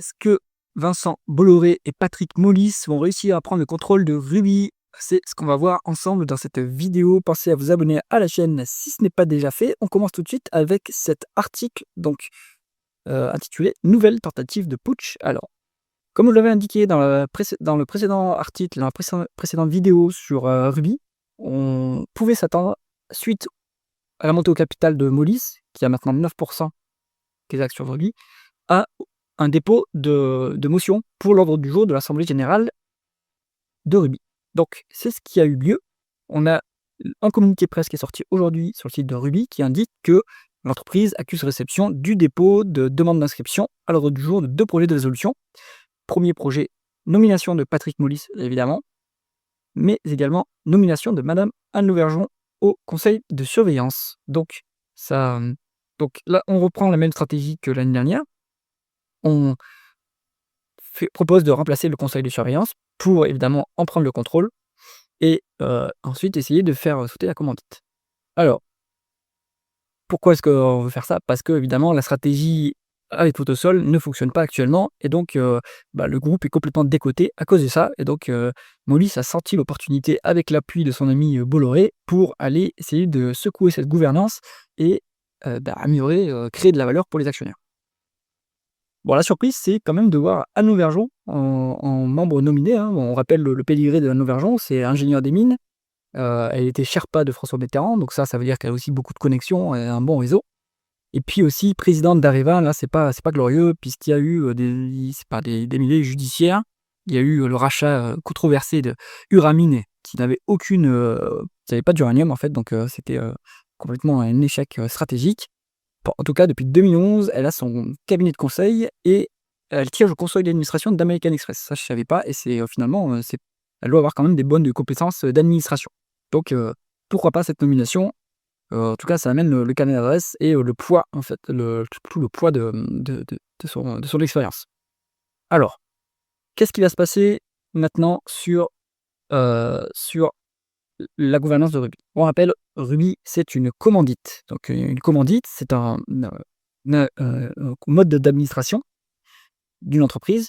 Est-ce que Vincent Bolloré et Patrick Molis vont réussir à prendre le contrôle de Ruby? C'est ce qu'on va voir ensemble dans cette vidéo. Pensez à vous abonner à la chaîne si ce n'est pas déjà fait. On commence tout de suite avec cet article intitulé Nouvelle tentative de putsch. Alors, comme je l'avais indiqué dans le précédent article, dans la précédente vidéo sur Ruby, on pouvait s'attendre, suite à la montée au capital de Molis, qui a maintenant 9% des actions de Ruby, à un dépôt de motion pour l'ordre du jour de l'Assemblée générale de Ruby. Donc, c'est ce qui a eu lieu. On a un communiqué de presse qui est sorti aujourd'hui sur le site de Ruby qui indique que l'entreprise accuse réception du dépôt de demande d'inscription à l'ordre du jour de 2 projets de résolution. Premier projet, nomination de Patrick Molis, évidemment, mais également nomination de Madame Anne Lauvergeon au conseil de surveillance. Donc là, on reprend la même stratégie que l'année dernière. On propose de remplacer le conseil de surveillance pour évidemment en prendre le contrôle et ensuite essayer de faire sauter la commandite. Alors, pourquoi est-ce qu'on veut faire ça? Parce que évidemment la stratégie avec Photosol ne fonctionne pas actuellement et donc le groupe est complètement décoté à cause de ça. Et donc Molis a senti l'opportunité, avec l'appui de son ami Bolloré, pour aller essayer de secouer cette gouvernance et améliorer, créer de la valeur pour les actionnaires. Bon, la surprise, c'est quand même de voir Anne Lauvergeon en membre nominé, hein. Bon, on rappelle le pédigré de Anne Lauvergeon, c'est ingénieure des mines. Elle était Sherpa de François Mitterrand, donc ça veut dire qu'elle a aussi beaucoup de connexions et un bon réseau. Et puis aussi présidente d'Areva, là c'est pas glorieux, puisqu'il y a eu des milliers judiciaires. Il y a eu le rachat controversé de Uramine, qui n'avait qui n'avait pas d'uranium en fait, donc c'était complètement un échec stratégique. Bon, en tout cas, depuis 2011, elle a son cabinet de conseil et elle siège au conseil d'administration d'American Express. Ça, je savais pas, et c'est finalement, elle doit avoir quand même des bonnes compétences d'administration. Donc, pourquoi pas cette nomination? En tout cas, ça amène le carnet d'adresse et le poids, en fait, tout le poids de son expérience. Alors, qu'est-ce qui va se passer maintenant sur la gouvernance de Ruby? On rappelle, Ruby, c'est une commandite. Donc, une commandite, c'est un mode d'administration d'une entreprise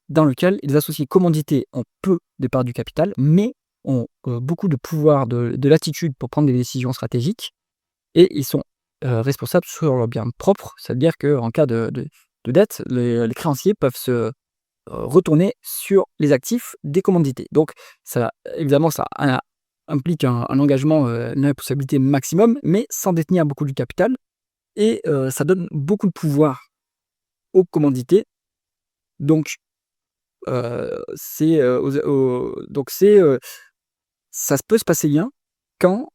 dans lequel les associés commandités ont peu de parts du capital, mais ont beaucoup de pouvoir, de latitude pour prendre des décisions stratégiques, et ils sont responsables sur leur bien propre. C'est-à-dire qu'en cas de dette, les créanciers peuvent se retourner sur les actifs des commandités. Donc ça, évidemment, ça implique un engagement, une responsabilité maximum, mais sans détenir beaucoup du capital, et ça donne beaucoup de pouvoir aux commandités. Donc ça peut se passer bien quand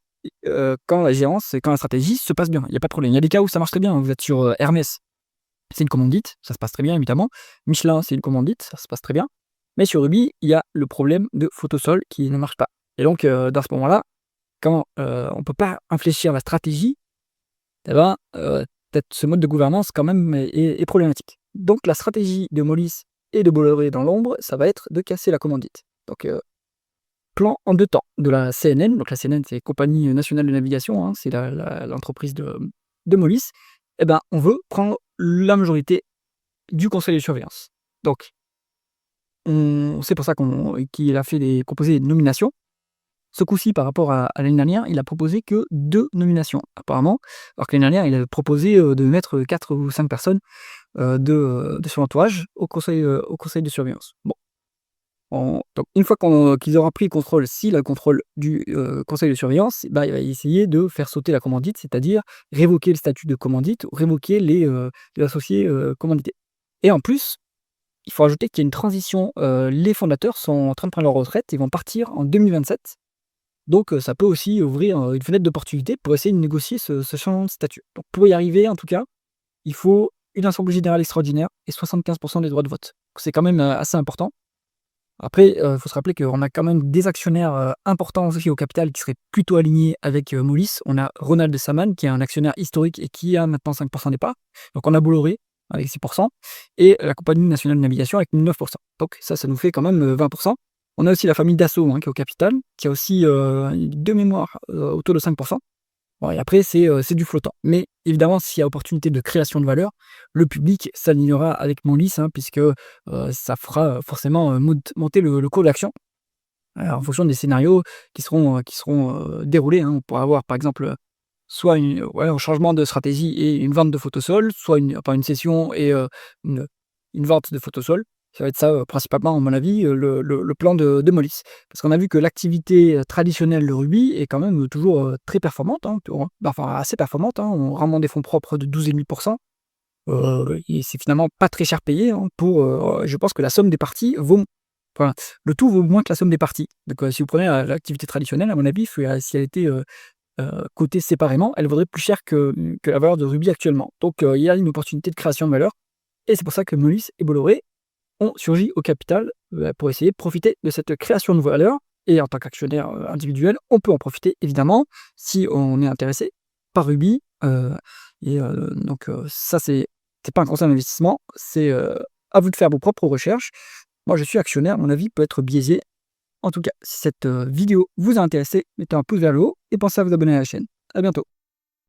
la gérance et quand la stratégie se passe bien. Il y a pas de problème. Il y a des cas où ça marche très bien. Vous êtes sur Hermès, c'est une commandite, ça se passe très bien évidemment. Michelin, c'est une commandite, ça se passe très bien. Mais sur Ruby, il y a le problème de Photosol qui ne marche pas. Et donc dans ce moment-là, quand on peut pas infléchir la stratégie, eh ben, peut-être ce mode de gouvernance quand même est problématique. Donc la stratégie de Molis et de Bolloré dans l'ombre, ça va être de casser la commandite. Donc plan en 2 temps de la CNN. Donc la CNN, c'est Compagnie nationale de navigation, hein, c'est l'entreprise de Molis. Eh ben, on veut prendre la majorité du conseil de surveillance. Donc c'est pour ça qu'il a proposé des nominations. Ce coup-ci, par rapport à l'année dernière, il a proposé que 2 nominations, apparemment, alors que l'année dernière, il avait proposé de mettre 4 ou 5 personnes de son entourage au conseil de surveillance. Bon. Donc une fois qu'ils auront pris le contrôle, s'il a le contrôle du conseil de surveillance, il va essayer de faire sauter la commandite, c'est-à-dire révoquer le statut de commandite, ou révoquer les associés commandités. Et en plus, il faut ajouter qu'il y a une transition. Les fondateurs sont en train de prendre leur retraite, ils vont partir en 2027. Donc ça peut aussi ouvrir une fenêtre d'opportunité pour essayer de négocier ce changement de statut. Donc pour y arriver, en tout cas, il faut une assemblée générale extraordinaire et 75% des droits de vote. C'est quand même assez important. Après, il faut se rappeler qu'on a quand même des actionnaires importants aussi au capital qui seraient plutôt alignés avec Molis. On a Ronald Saman, qui est un actionnaire historique et qui a maintenant 5% des parts. Donc on a Bolloré avec 6% et la Compagnie nationale de navigation avec 9%. Donc ça nous fait quand même 20%. On a aussi la famille Dassault, hein, qui est au capital, qui a aussi de mémoire autour de 5%. Bon et après c'est du flottant. Mais évidemment, s'il y a opportunité de création de valeur, le public s'alignera avec Monlys, hein, puisque, ça fera, forcément, monter le cours d'action, en fonction des scénarios qui seront déroulés, hein. On pourra avoir par exemple, soit un changement de stratégie et une vente de Photosol, soit une session et une une vente de Photosol. Ça va être ça, principalement à mon avis, le plan de Molis. Parce qu'on a vu que l'activité, traditionnelle de Ruby est quand même toujours, très performante, hein, enfin assez performante, hein. On ramenant des fonds propres de 12,5 et c'est finalement pas très cher payé, hein, pour, je pense que la somme des parties vaut enfin, le tout vaut moins que la somme des parties. Donc, si vous prenez, l'activité traditionnelle, à mon avis, si elle était, cotée séparément, elle vaudrait plus cher que la valeur de Ruby actuellement. Donc, il y a une opportunité de création de valeur et c'est pour ça que Moelis et Bolloré ont surgi au capital, pour essayer de profiter de cette création de valeur et en tant qu'actionnaire, individuel, on peut en profiter évidemment si on est intéressé par Ruby, donc ça c'est pas un conseil d'investissement, c'est, à vous de faire vos propres recherches. Moi je suis actionnaire, mon avis peut être biaisé. En tout cas, si cette, vidéo vous a intéressé, mettez un pouce vers le haut et pensez à vous abonner à la chaîne. À bientôt.